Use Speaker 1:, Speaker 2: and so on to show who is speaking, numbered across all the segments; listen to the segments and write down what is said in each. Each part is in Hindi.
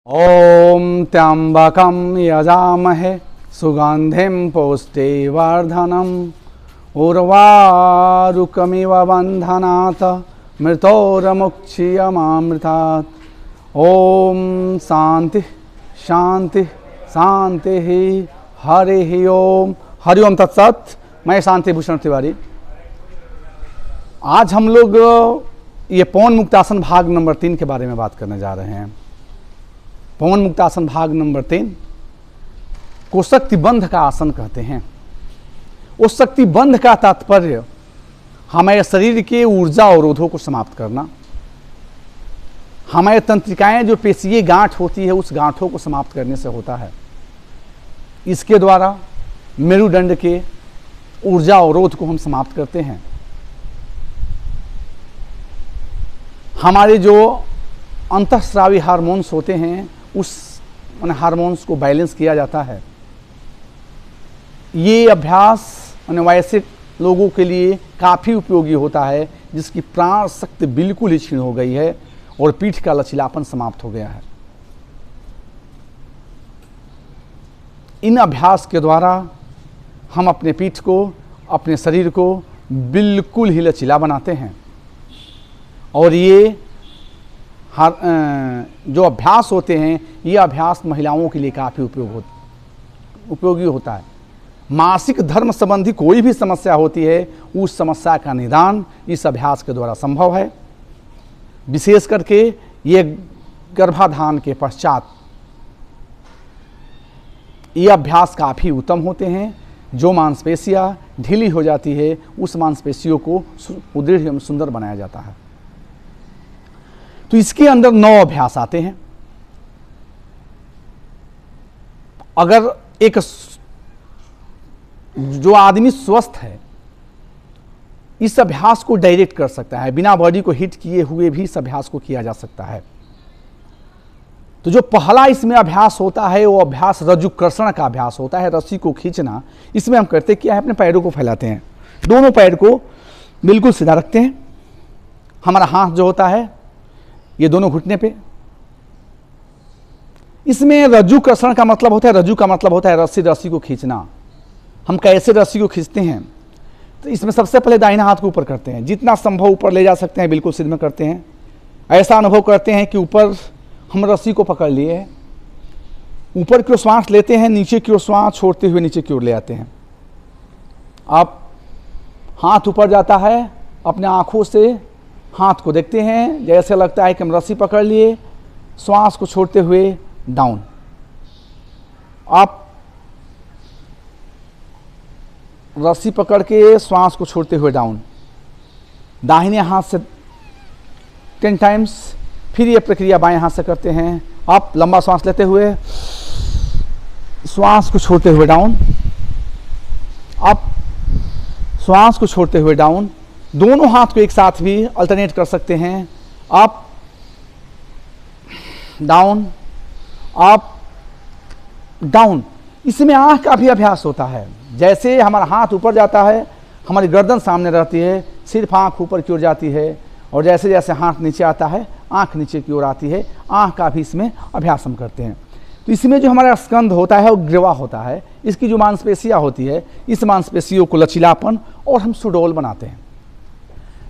Speaker 1: ॐ त्र्यम्बकं यजामहे सुगन्धिं पुष्टिवर्धनम् उर्वारुकमिव बन्धनात् मृतोर्मुक्षीयमामृतात्। ॐ शांति शांति शांति हरि ओम। हरि ओम तत्सत। मैं शांति भूषण तिवारी। आज हम लोग ये पवन मुक्तासन भाग नंबर 3 के बारे में बात करने जा रहे हैं। पवन मुक्तासन भाग नंबर 3 को शक्तिबंध का आसन कहते हैं। उस शक्तिबंध का तात्पर्य हमारे शरीर के ऊर्जा अवरोधों को समाप्त करना, हमारे तंत्रिकाएं जो पेशीय गांठ होती है उस गांठों को समाप्त करने से होता है। इसके द्वारा मेरुदंड के ऊर्जा अवरोध को हम समाप्त करते हैं। हमारे जो अंतःस्रावी हार्मोन्स होते हैं उस हार्मोन्स को बैलेंस किया जाता है। ये अभ्यास वयस्क लोगों के लिए काफ़ी उपयोगी होता है जिसकी प्राण शक्ति बिल्कुल ही क्षीण हो गई है और पीठ का लचीलापन समाप्त हो गया है। इन अभ्यास के द्वारा हम अपने पीठ को, अपने शरीर को बिल्कुल ही लचीला बनाते हैं। और ये जो अभ्यास होते हैं ये अभ्यास महिलाओं के लिए काफ़ी उपयोगी होता है। मासिक धर्म संबंधी कोई भी समस्या होती है उस समस्या का निदान इस अभ्यास के द्वारा संभव है। विशेष करके ये गर्भाधान के पश्चात ये अभ्यास काफ़ी उत्तम होते हैं। जो मांसपेशियां ढीली हो जाती है उस मांसपेशियों को सुदृढ़ एवं सुंदर बनाया जाता है। तो इसके अंदर 9 अभ्यास आते हैं। अगर एक जो आदमी स्वस्थ है इस अभ्यास को डायरेक्ट कर सकता है, बिना बॉडी को हिट किए हुए भी इस अभ्यास को किया जा सकता है। तो जो पहला इसमें अभ्यास होता है वो अभ्यास रज्जुकर्षण का अभ्यास होता है, रस्सी को खींचना। इसमें हम करते क्या है, अपने पैरों को फैलाते हैं, दोनों पैर को बिल्कुल सीधा रखते हैं। हमारा हाथ जो होता है ये दोनों घुटने पे। इसमें रज्जुकर्षण का मतलब होता है, रज्जु का मतलब होता है रस्सी को खींचना। हम कैसे रस्सी को खींचते हैं, तो इसमें सबसे पहले दाहिना हाथ को ऊपर करते हैं, जितना संभव ऊपर ले जा सकते हैं बिल्कुल सीधे में करते हैं। ऐसा अनुभव करते हैं कि ऊपर हम रस्सी को पकड़ लिए हैं, ऊपर की ओर श्वास लेते हैं, नीचे की ओर श्वास छोड़ते हुए नीचे की ओर ले आते हैं। आप हाथ ऊपर जाता है, अपने आंखों से हाथ को देखते हैं, जैसे लगता है कि हम रस्सी पकड़ लिए, श्वास को छोड़ते हुए डाउन। आप रस्सी पकड़ के श्वास को छोड़ते हुए डाउन। दाहिने हाथ से 10 टाइम्स, फिर ये प्रक्रिया बाएं हाथ से करते हैं। आप लंबा श्वास लेते हुए श्वास को छोड़ते हुए डाउन, आप श्वास को छोड़ते हुए डाउन। दोनों हाथ को एक साथ भी अल्टरनेट कर सकते हैं। आप डाउन, आप डाउन। इसमें आँख का भी अभ्यास होता है। जैसे हमारा हाथ ऊपर जाता है, हमारी गर्दन सामने रहती है, सिर्फ आँख ऊपर की ओर जाती है, और जैसे जैसे हाथ नीचे आता है आँख नीचे की ओर आती है। आँख का भी इसमें अभ्यास हम करते हैं। तो इसमें जो हमारा स्कंध होता है वो ग्रीवा होता है। इसकी जो मांसपेशियाँ होती है इस मांसपेशियों को लचीलापन और हम सुडौल बनाते हैं।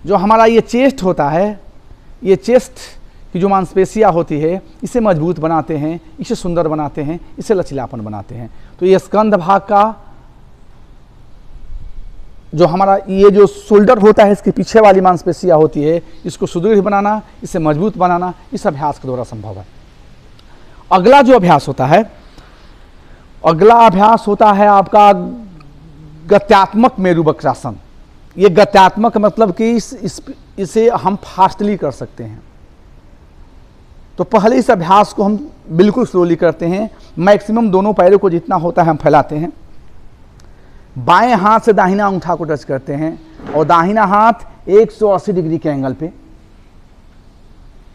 Speaker 1: जो हमारा ये चेस्ट होता है, ये चेस्ट की जो मांसपेशियाँ होती है इसे मजबूत बनाते हैं, इसे सुंदर बनाते हैं, इसे लचीलापन बनाते हैं। तो ये स्कंध भाग का जो हमारा ये जो शोल्डर होता है इसके पीछे वाली मांसपेशियाँ होती है इसको सुदृढ़ बनाना, इसे मजबूत बनाना इस अभ्यास के द्वारा संभव है। अगला जो अभ्यास होता है, अगला अभ्यास होता है आपका गत्यात्मक मेरु वक्रासन। ये गत्यात्मक मतलब कि इसे हम फास्टली कर सकते हैं। तो पहले इस अभ्यास को हम बिल्कुल स्लोली करते हैं। मैक्सिमम दोनों पैरों को जितना होता है हम फैलाते हैं। बाएं हाथ से दाहिना अंगूठा को टच करते हैं और दाहिना हाथ 180 डिग्री के एंगल पे,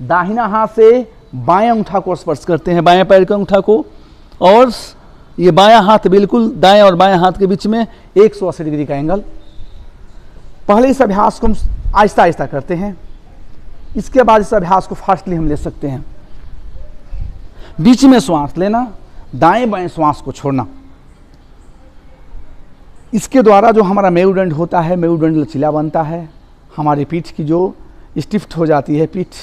Speaker 1: दाहिना हाथ से बाएं अंगूठा को स्पर्श करते हैं, बाएं पैर के अंगूठा को, और ये बायां हाथ बिल्कुल दाएं और बाएं हाथ के बीच में 180 डिग्री का एंगल। पहले इस अभ्यास को हम आहिस्ता आहिस्ता करते हैं। इसके बाद इस अभ्यास को फास्टली हम ले सकते हैं। बीच में श्वास लेना, दाएं बाएं श्वास को छोड़ना। इसके द्वारा जो हमारा मेरुदंड होता है, मेरुदंड लचीला बनता है, हमारी पीठ की जो स्टिफ्ट हो जाती है, पीठ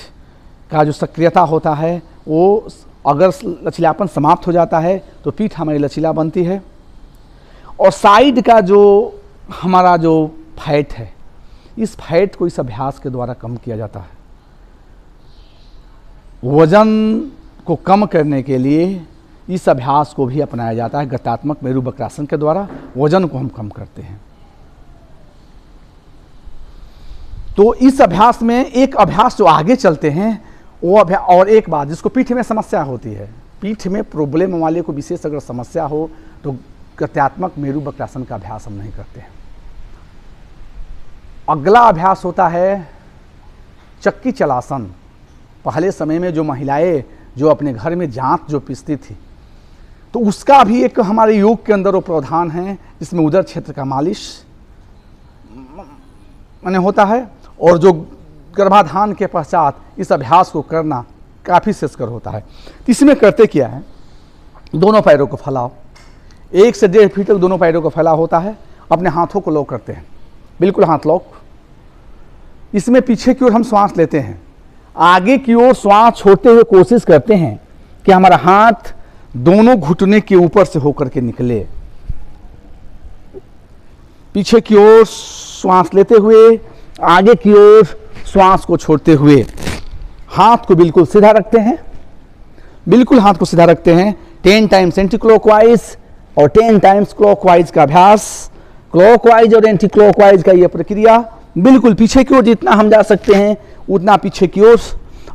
Speaker 1: का जो सक्रियता होता है वो अगर लचीलापन समाप्त हो जाता है तो पीठ हमारी लचीला बनती है। और साइड का जो हमारा जो फैट है, इस फैट को इस अभ्यास के द्वारा कम किया जाता है। वजन को कम करने के लिए इस अभ्यास को भी अपनाया जाता है। गतात्मक मेरु वक्रासन के द्वारा वजन को हम कम करते हैं। तो इस अभ्यास में एक अभ्यास जो आगे चलते हैं वो अभ्यास, और एक बात जिसको पीठ में समस्या होती है, पीठ में प्रॉब्लम वाले को विशेष अगर समस्या हो तो गत्यात्मक मेरु वक्रासन का अभ्यास हम नहीं करते हैं। अगला अभ्यास होता है चक्की चलासन। पहले समय में जो महिलाएं जो अपने घर में जांत जो पीसती थी, तो उसका भी एक हमारे योग के अंदर वो प्रावधान है जिसमें उदर क्षेत्र का मालिश माने होता है, और जो गर्भाधान के पश्चात इस अभ्यास को करना काफ़ी श्रेयस्कर होता है। इसमें करते क्या है, दोनों पैरों को फैलाओ, 1 से 1.5 फीट तक दोनों पैरों को फैला होता है। अपने हाथों को लॉक करते हैं, बिल्कुल हाथ लॉक। इसमें पीछे की ओर हम श्वास लेते हैं, आगे की ओर श्वास छोड़ते हुए कोशिश करते हैं कि हमारा हाथ दोनों घुटने के ऊपर से होकर के निकले। पीछे की ओर श्वास लेते हुए, आगे की ओर श्वास को छोड़ते हुए हाथ को बिल्कुल सीधा रखते हैं, बिल्कुल हाथ को सीधा रखते हैं। 10 टाइम्स एंटी क्लॉकवाइज और 10 टाइम्स क्लॉकवाइज का अभ्यास। क्लॉकवाइज और एंटी क्लॉकवाइज का यह प्रक्रिया बिल्कुल पीछे की ओर जितना हम जा सकते हैं उतना पीछे की ओर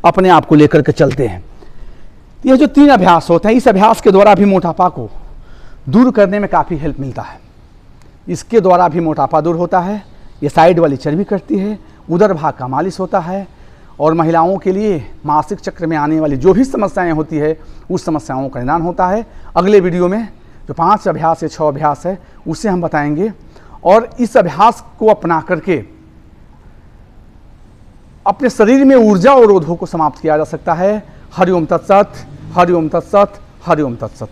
Speaker 1: अपने आप को लेकर के चलते हैं। ये जो 3 अभ्यास होते हैं, इस अभ्यास के द्वारा भी मोटापा को दूर करने में काफ़ी हेल्प मिलता है। इसके द्वारा भी मोटापा दूर होता है। ये साइड वाली चर्बी कटती है, उदर भाग का मालिश होता है, और महिलाओं के लिए मासिक चक्र में आने वाली जो भी समस्याएं होती है उस समस्याओं का निदान होता है। अगले वीडियो में जो 5 अभ्यास या 6 अभ्यास है उसे हम बताएंगे, और इस अभ्यास को अपना करके अपने शरीर में ऊर्जा और रोधों को समाप्त किया जा सकता है। हरिओम तत्सत, हरिओम तत्सत, हरिओम तत्सत।